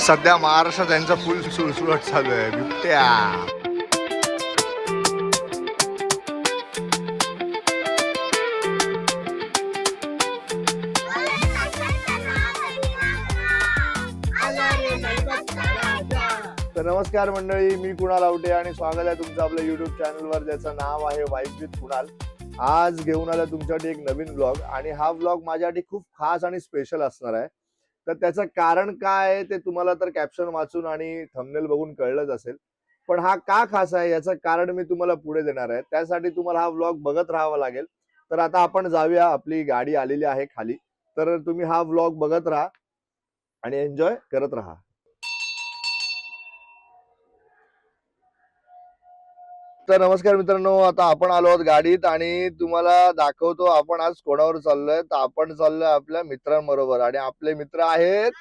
सध्या महाराष्ट्रात त्यांचा फुल सुळसुळट चालू आहे. बिबट्या तर नमस्कार मंडळी, मी कुणाल आवटे आणि स्वागत आहे तुमचं आपल्या युट्यूब चॅनलवर ज्याचं नाव आहे वाईब विथ कुणाल. आज घेऊन आला तुमच्यासाठी एक नवीन ब्लॉग आणि हा ब्लॉग माझ्यासाठी खूप खास आणि स्पेशल असणार आहे. तर त्याचं कारण काय आहे ते तुम्हाला तर कॅप्शन वाचून आणि थंबनेल बघून कळलंच असेल, पण हा का खास आहे याचं कारण मी तुम्हाला पुढे देणार आहे. त्यासाठी तुम्हाला हा ब्लॉग बघत राहावा लागेल. तर आता आपण जाऊया, आपली गाडी आलेली आहे खाली, तर तुम्ही हा ब्लॉग बघत राहा आणि एन्जॉय करत राहा. तर नमस्कार मित्रांनो, आता आपण आलो आहोत गाडीत आणि तुम्हाला दाखवतो आपण आज कोणावर चाललोय. तर आपण चाललोय आपल्या मित्रांबरोबर आणि आपले मित्र आहेत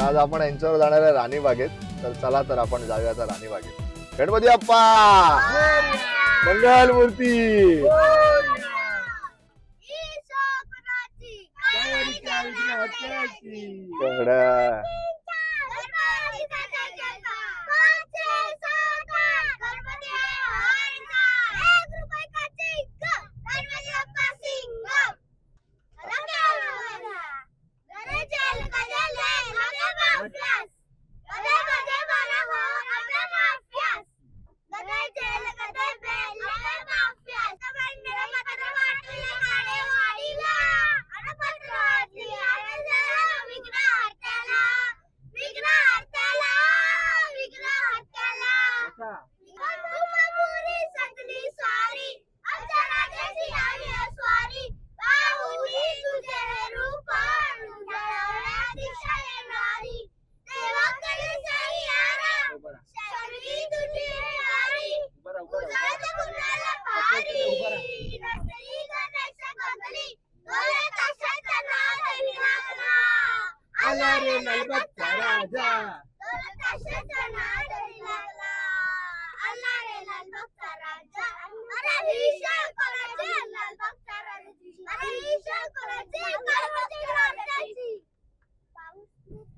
आज आपण यांच्यावर जाणार आहे राणीबागेत. तर चला तर आपण जाऊया आता राणीबागेत. गणपती बाप्पा मंगल मूर्ती.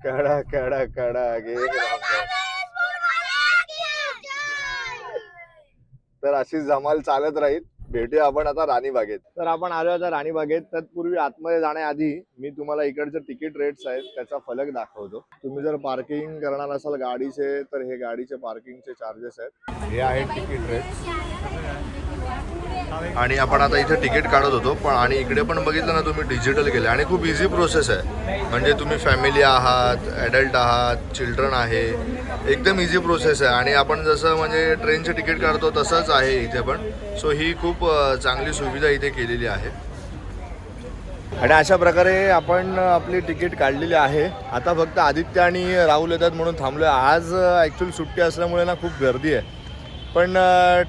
कडा कडा कडा गे. तर अशी जमाल चालत राहील. भेटूया आपण आता राणीबागेत. तर आपण आलो आता राणीबागेत. तत्पूर्वी आतमध्ये जाण्याआधी मी तुम्हाला इकडचे तिकीट रेट्स आहेत त्याचा फलक दाखवतो. तुम्ही जर पार्किंग करणार असाल गाडीचे तर हे गाडीचे पार्किंगचे चार्जेस आहेत. हे आहेत तिकीट रेट्स. आणि आपण आता इथे तिकीट काढत होतो पण आणि इकडे पण बघितलं ना तुम्ही डिजिटल केलं आणि खूप इझी प्रोसेस आहे. म्हणजे तुम्ही फॅमिली आहात, ॲडल्ट आहात, चिल्ड्रन आहे, एकदम इझी प्रोसेस आहे. आणि आपण जसं म्हणजे ट्रेनचे तिकीट काढतो तसंच आहे इथे पण. सो ही खूप चांगली सुविधा इथे केलेली आहे. आणि अशा प्रकारे आपण आपली तिकीट काढलेली आहे. आता फक्त आदित्य आणि राहुल येतात म्हणून थांबलोय. आज ॲक्च्युअली सुट्टी असल्यामुळे ना खूप गर्दी आहे, पण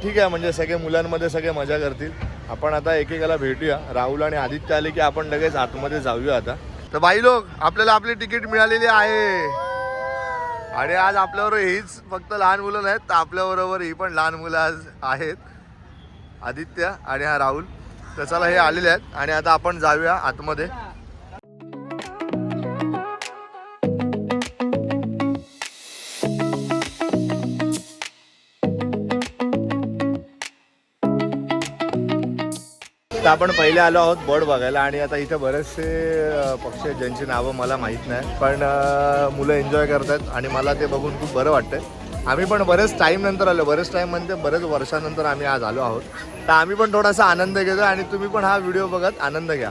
ठीक आहे, म्हणजे सगळे मुलांमध्ये सगळे मजा करतील. आपण आता एकेकाला भेटूया. राहुल आणि आदित्य आले की आपण लगेच आतमध्ये जाऊया आता. तर बाई लोक, आपल्याला आपली तिकीट मिळालेली आहे आणि आज आपल्याबरोबर हीच फक्त लहान मुलं नाहीत, तर आपल्याबरोबर ही पण लहान मुलं आज आहेत, आदित्य आणि हा राहुल. तर चला, हे आलेले आहेत आणि आता आपण जाऊया आतमध्ये. तर आपण पहिले आलो आहोत बर्ड बघायला आणि आता इथे बरेचसे पक्षी आहेत ज्यांची नावं मला माहीत नाही, पण मुलं एन्जॉय करतात आणि मला ते बघून खूप बरं वाटतंय. आम्ही पण बरेच टाईम नंतर आलो, बरेच टाईम म्हणजे बरेच वर्षानंतर आम्ही आज आलो आहोत. तर आम्ही पण थोडासा आनंद घेतो आणि तुम्ही पण हा व्हिडिओ बघत आनंद घ्या.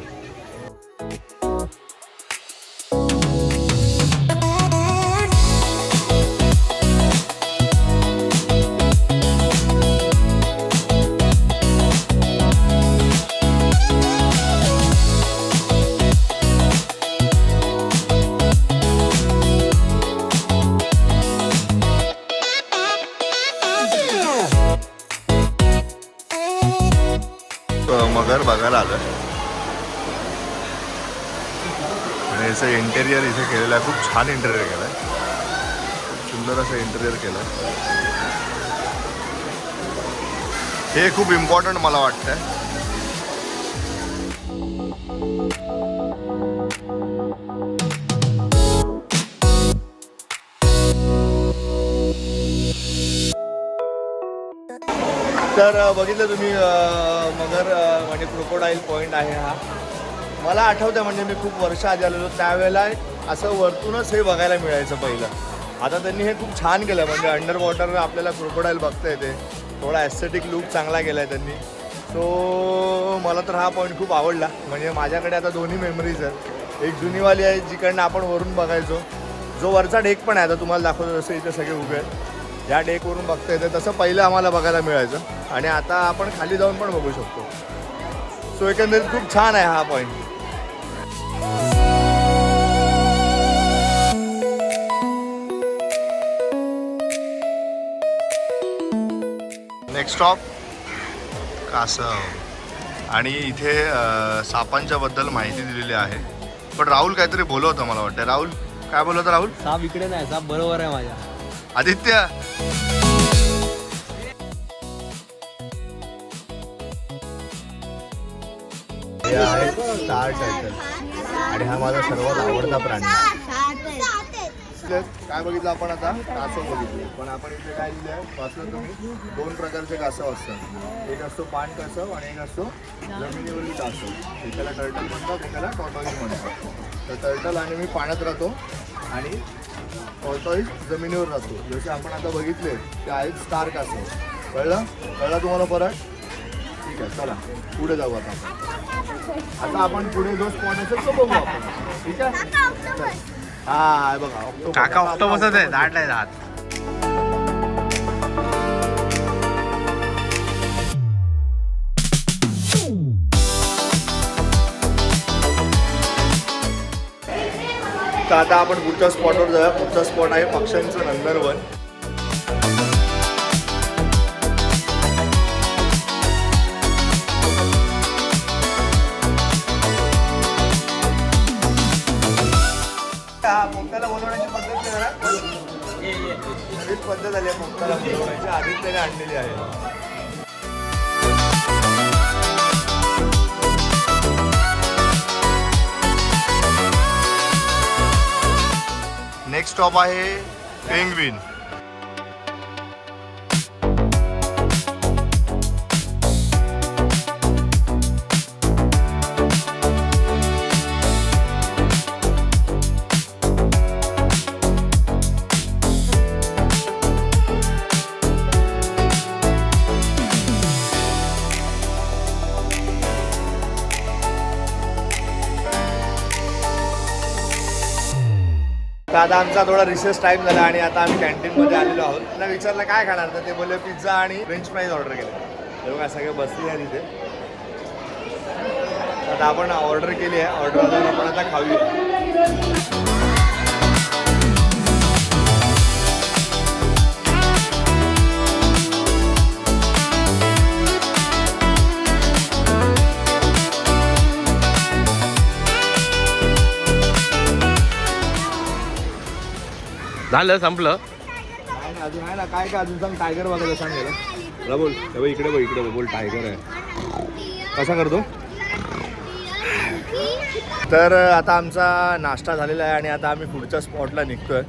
मगर बघायला आलं. आणि याचं इंटेरियर इथे केलेलं आहे, खूप छान इंटेरियर केलं आहे, सुंदर असं इंटेरियर केलं आहे. हे खूप इम्पॉर्टंट मला वाटतं. तर बघितलं तुम्ही मगर म्हणजे क्रोकोडाईल पॉईंट आहे हा. मला आठवतं म्हणजे मी खूप वर्ष आधी आलेलो त्यावेळेला असं वरतूनच हे बघायला मिळायचं पहिलं. आता त्यांनी हे खूप छान केलं म्हणजे अंडर वॉटर आपल्याला क्रोकोडाईल बघता येते, थोडा ॲस्थेटिक लुक चांगला केला आहे त्यांनी. सो मला तर हा पॉईंट खूप आवडला. म्हणजे माझ्याकडे आता दोन्ही मेमरीज आहेत. एक जुनीवाली आहे जिकडनं आपण वरून बघायचो, जो वरचा डेक पण आहे आता तुम्हाला दाखवतो जसं इथे सगळे उभे आहेत, या डेकवरून बघता येतं तसं पहिलं आम्हाला बघायला मिळायचं. आणि आता आपण खाली जाऊन पण बघू शकतो. सो एकंदरीत खूप छान आहे हा पॉईंट. नेक्स्ट स्टॉप कासव. आणि इथे सापांच्या बद्दल माहिती दिलेली आहे. पण राहुल काहीतरी बोलत होतं मला वाटतं. राहुल काय बोलत होता? राहुल साप इकडे नाही, साप बरोबर आहे माझ्या. आदित्य हे आहे स्टार टर्टल आणि हा माझा सर्वात आवडता प्राणी. काय बघितलं आपण आता? कासव बघितले. पण आपण इथे काय दिलं आहे वाचलं तुम्ही? दोन प्रकारचे कासव असतात. एक असतो पाण कासव आणि एक असतो जमिनीवरील कासव. एकाला टर्टल म्हणतात, एकाला टॉर्टॉइज म्हणतात. तर टर्टल आणि मी पाण्यात राहतो आणि टॉर्टॉइज जमिनीवर राहतो. जसे आपण आता बघितले ते आहेत स्टार कासव. कळलं तुम्हाला परत? ठीक आहे, चला पुढे जाऊ आता आपण पुढे जो स्पॉट असेल तो बघू आपण. ठीक आहे. हा बघा ऑक्टोपस. काका ऑक्टोपसच आहे, दाट नाही दात. तर आता आपण पुढच्या स्पॉटवर जाऊया. पुढचा स्पॉट आहे पक्ष्यांचं नंदनवन. पोपटाला बोलवण्याची पद्धत नवीन पद्धत आली आहे. पोपटाला बोलवण्याची आधीच त्याने आणलेली आहे. नेक्स्ट स्टॉप आहे पेंग्विन. आता आमचा थोडा रिसेस टाइम झाला आणि आता आम्ही कॅन्टीनमध्ये आलेलो आहोत. त्यांना विचारलं काय खाणार, तर ते बोलले पिझ्झा आणि फ्रेंच फ्राईज ऑर्डर केले. ते बघा सगळे बसले आहे तिथे. आता आपण ऑर्डर केली आहे. ऑर्डर आल्यावर आपण आता खाऊया. झालं संपलं. अजून आहे ना काय काय अजून सांग. टायगर बघायला सांगेल बोल. इकडे बघ बोल टायगर आहे. कसा करतो? तर आता आमचा नाश्ता झालेला आहे आणि आता आम्ही पुढच्या स्पॉटला निघतोय.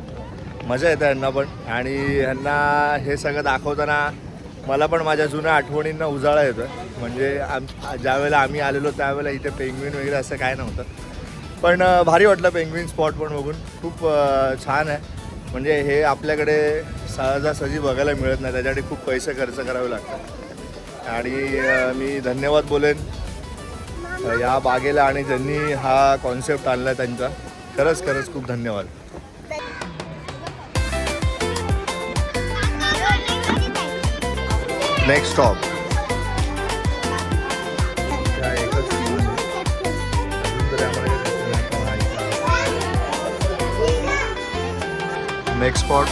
मजा येते यांना पण. आणि ह्यांना हे सगळं दाखवताना मला पण माझ्या जुन्या आठवणींना उजाळा येतो. म्हणजे ज्यावेळेला आम्ही आलेलो त्यावेळेला इथे पेंग्विन वगैरे असं काय नव्हतं. पण भारी वाटलं पेंग्विन स्पॉट पण बघून. खूप छान आहे. म्हणजे हे आपल्याकडे सहजासहजी बघायला मिळत नाही. त्याच्यासाठी खूप पैसे खर्च करावे लागतात. आणि मी धन्यवाद बोलेन या बागेला आणि ज्यांनी हा कॉन्सेप्ट आणला त्यांचा. खरंच खूप धन्यवाद. Next stop next spot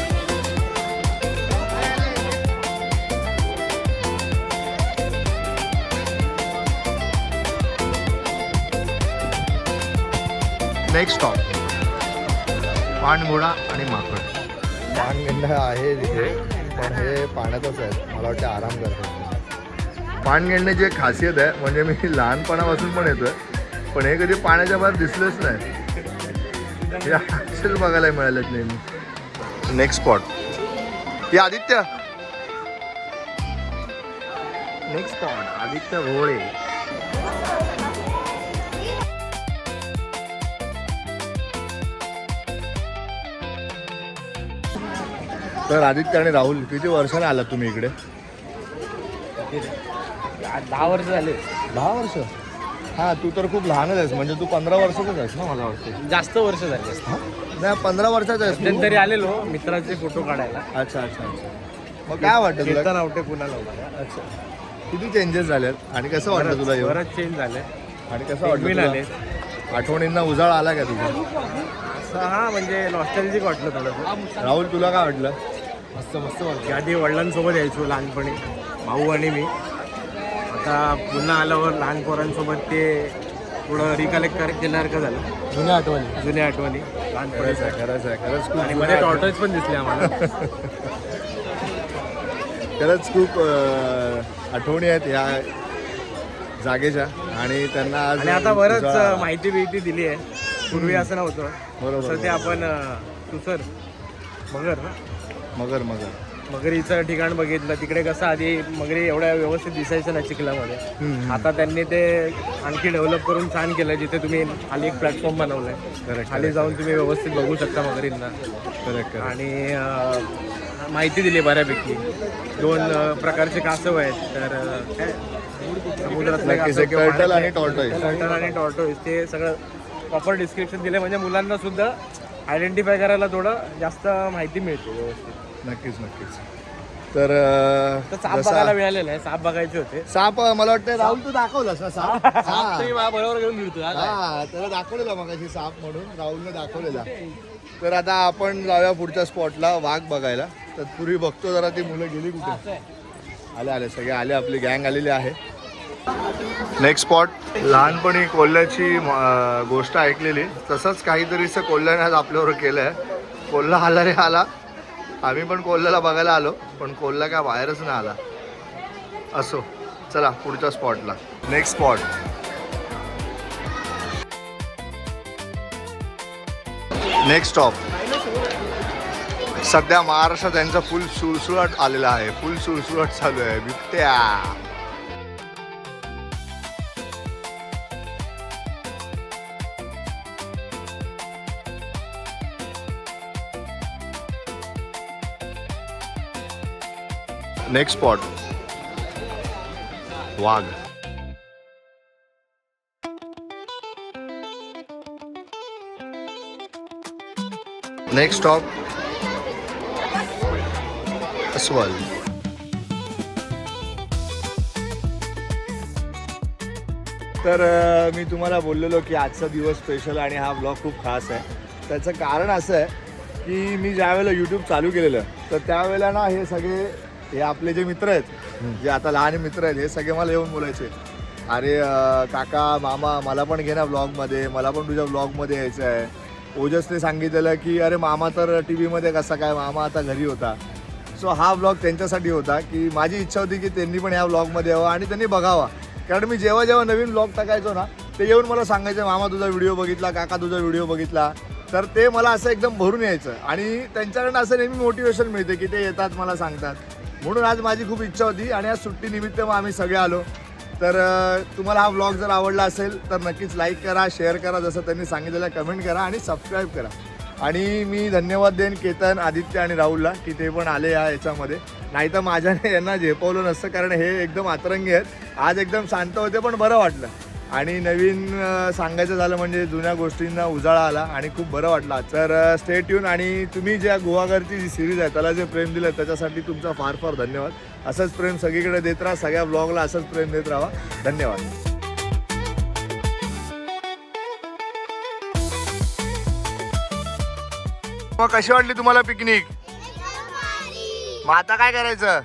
next stop पाणघोडा आणि माकड. पाणगेंडा आहे तिथे, पण हे पाण्यातच आहेत. मला वाटतं आराम करतात. पाणगेंड्याची एक खासियत आहे, म्हणजे मी लहानपणापासून पण येतोय, पण हे कधी पाण्याच्या बाहेर दिसलेच नाही. हे असेच बघायला मिळालेत नेहमी. नेक्स्ट स्पॉट हे आदित्य. नेक्स्ट स्पॉट आदित्य भोळे. तर आदित्य आणि राहुल किती वर्षाने आलात तुम्ही इकडे? 10 वर्ष झाले. 10 वर्ष. हां, तू तर खूप लहानच आहेस, म्हणजे तू 15 वर्षाचाच आहेस ना मला वाटतं. जास्त वर्ष झाले. नाही 15 वर्षाचा आहेस तू. तरी आलेलो मित्राचे फोटो काढायला. अच्छा अच्छा अच्छा. मग काय वाटतं तुला? कीर्तन आवटे पुन्हा लावला. अच्छा. किती चेंजेस झालेत आणि कसं वाटतं तुला येऊन? बरंच चेंज झालंय. आणि कसं वाटतं नवीन आले. तुला? आठवणींना उजाळा आला का तुझा? हा, म्हणजे नॉस्टॅल्जिक वाटलं थोडंसं. राहुल तुला काय वाटलं? मस्त मस्त वाटलं. आधी वडिलांसोबत यायचो लहानपणी, भाऊ आणि मी. आता पुन्हा आल्यावर लहान पोरांसोबत ते थोडं रिकलेक्ट केल्यासारखं झालं. जुन्या आठवणी खरंच आहे, खरंच आहे, खरंच खूप. आणि मध्ये टॉर्टॉइज पण दिसले आम्हाला. खरंच खूप आठवणी आहेत या जागेच्या, आणि त्यांना आज आणि आता बरंच उजाळा- माहिती बिहिती दिली आहे. पूर्वी असं नव्हतं. बरोबर. तर ते आपण तुसर मगर ना, मगर मगरीचं ठिकाण बघितलं. तिकडे कसं आधी मगरी एवढ्या व्यवस्थित दिसायचं ना चिखलामध्ये. हम्म. आता त्यांनी ते आणखी डेव्हलप करून छान केलं. जिथे तुम्ही खाली एक प्लॅटफॉर्म बनवलाय. Correct, खाली जाऊन तुम्ही व्यवस्थित बघू शकता मगरींना. करेक्ट. आणि माहिती दिली बऱ्यापैकी. 2 प्रकारचे कासव आहेत. तर काय समुद्रातले नक्कीच, कासव एक किंवा turtle आणि tortoise. टर्टल आणि टॉर्टोइज ते सगळं प्रॉपर डिस्क्रिप्शन दिले, म्हणजे मुलांना सुद्धा आयडेंटिफाय करायला थोडं जास्त माहिती मिळते व्यवस्थित. नक्कीच नक्कीच. तर तर साप जसा- बघायला मिळालेलं आहे. साप बघायचे होते. साप मला वाटतं राहुल तू दाखवलास ना साप? हा. तुम्ही माझ्या बरोबर घेऊन फिरतो. हा, त्याला दाखवलेला मगाशी साप म्हणून राहुलने दाखवलेला. तर आता आपण जाऊया पुढच्या स्पॉटला, वाघ बघायला. तत्पूर्वी बघतो जरा ती मुलं गेली कुठे. आले सगळे आले, आपली गँग आलेली आहे. नेक्स्ट स्पॉट, लहानपणी कोल्ह्याची गोष्ट ऐकलेली, तसंच काहीतरीचं कोल्ह्याने आज आपल्यावर केलं आहे. कोल्हा आला रे आला. आम्ही पण कोल्ह्याला बघायला आलो, पण कोल्हा काय बाहेरच नाही आला. असो, चला पुढच्या स्पॉटला. Next spot, next stop. सध्या महाराष्ट्रात त्यांचा फुल सुळसुळाट आलेला आहे. फुल सुळसुळाट चालू आहे. बिबट्या. नेक्स्ट स्पॉट, वाघ. नेक्स्ट स्टॉप, अस्वल. तर मी तुम्हाला बोललेलो की आजचा दिवस स्पेशल आणि हा ब्लॉग खूप खास आहे. त्याचं कारण असं आहे की मी ज्यावेळेला यूट्यूब चालू केलेलं, तर त्यावेळेला ना हे सगळे हे आपले जे मित्र आहेत, जे आता लहान मित्र आहेत, हे सगळे मला येऊन बोलायचे, अरे काका मामा मला पण घे ना ब्लॉगमध्ये, मला पण तुझ्या ब्लॉगमध्ये यायचं आहे. ओजसने सांगितलेलं की अरे मामा तर टी व्हीमध्ये कसा काय, मामा आता घरी होता. सो हा ब्लॉग त्यांच्यासाठी होता की माझी इच्छा होती की त्यांनी पण ह्या ब्लॉगमध्ये यावं आणि त्यांनी बघावा. कारण मी जेव्हा जेव्हा नवीन ब्लॉग टाकायचो ना, ते येऊन मला सांगायचं मामा तुझा व्हिडिओ बघितला, काका तुझा व्हिडिओ बघितला. तर ते मला असं एकदम भरून यायचं आणि त्यांच्याकडनं असं नेहमी मोटिवेशन मिळते की ते येतात मला सांगतात. म्हणून आज माझी खूप इच्छा होती आणि आज सुट्टीनिमित्त मग आम्ही सगळे आलो. तर तुम्हाला हा ब्लॉग जर आवडला असेल तर नक्कीच लाईक करा, शेअर करा, जसं त्यांनी सांगितलेलं कमेंट करा आणि सबस्क्राईब करा. आणि मी धन्यवाद देईन केतन, आदित्य आणि राहुलला की ते पण आले याच्यामध्ये. नाही तर माझ्याने यांना झेपवलं नसतं, कारण हे एकदम आतरंगी आहेत. आज एकदम शांत होते पण बरं वाटलं. आणि नवीन सांगायचं झालं म्हणजे जुन्या गोष्टींना उजाळा आला आणि खूप बरं वाटलं. तर स्टे ट्यून. आणि तुम्ही ज्या गुहागरची जी सिरीज आहे त्याला जे प्रेम दिलं त्याच्यासाठी तुमचा फार फार धन्यवाद. असंच प्रेम सगळीकडे देत राहा, सगळ्या ब्लॉगला असंच प्रेम देत राहा. धन्यवाद. मग कशी वाटली तुम्हाला पिकनिक? मग आता काय करायचं?